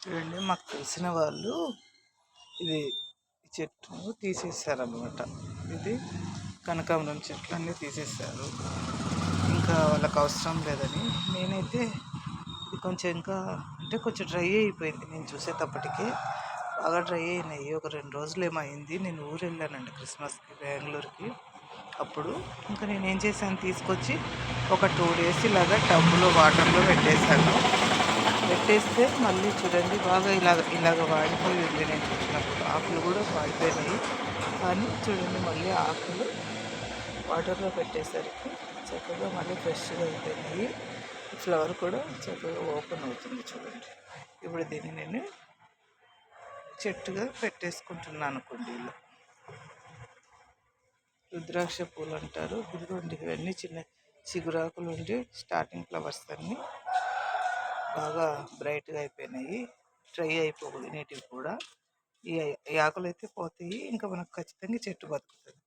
చూడండి, మాకు తెలిసిన వాళ్ళు ఇది ఈ చెట్టు తీసేసారనమాట. ఇది కనకాంబరం చెట్లు అన్నీ తీసేసారు, ఇంకా వాళ్ళకి అవసరం లేదని. నేనైతే ఇది కొంచెం ఇంకా అంటే కొంచెం డ్రై అయిపోయింది. నేను చూసేటప్పటికి బాగా డ్రై అయినాయి. ఒక 2 రోజులు ఏమో అయింది. నేను ఊరు వెళ్ళానండి క్రిస్మస్కి బెంగళూరుకి. అప్పుడు ఇంకా నేను ఏం చేశాను, తీసుకొచ్చి ఒక 2 డేస్ ఇలాగా టబ్లో వాటర్లో పెట్టేశాను. పెట్టేస్తే మళ్ళీ చూడండి బాగా ఇలాగ వాడిపోయి ఉంది. నేను చూసినప్పుడు ఆకులు కూడా వాడిపోయినాయి, కానీ చూడండి మళ్ళీ ఆకులు వాటర్లో పెట్టేసరికి చక్కగా మళ్ళీ ఫ్రెష్గా అయిపోయినాయి. ఫ్లవర్ కూడా చక్కగా ఓపెన్ అవుతుంది చూడండి. ఇప్పుడు దీన్ని నేను చెట్టుగా పెట్టేసుకుంటున్నాను కుండీలో. రుద్రాక్ష పూలు అంటారు. ఇదిగోండి, ఇవన్నీ చిన్న చిగురాకులు ఉండి స్టార్టింగ్ ఫ్లవర్స్ అన్నీ బాగా బ్రైట్గా అయిపోయినాయి. డ్రై అయిపోకూడదు నీటికి కూడా. ఈ ఆకులు అయితే పోతాయి, ఇంకా మనకు ఖచ్చితంగా చెట్టు బతుకుతుంది.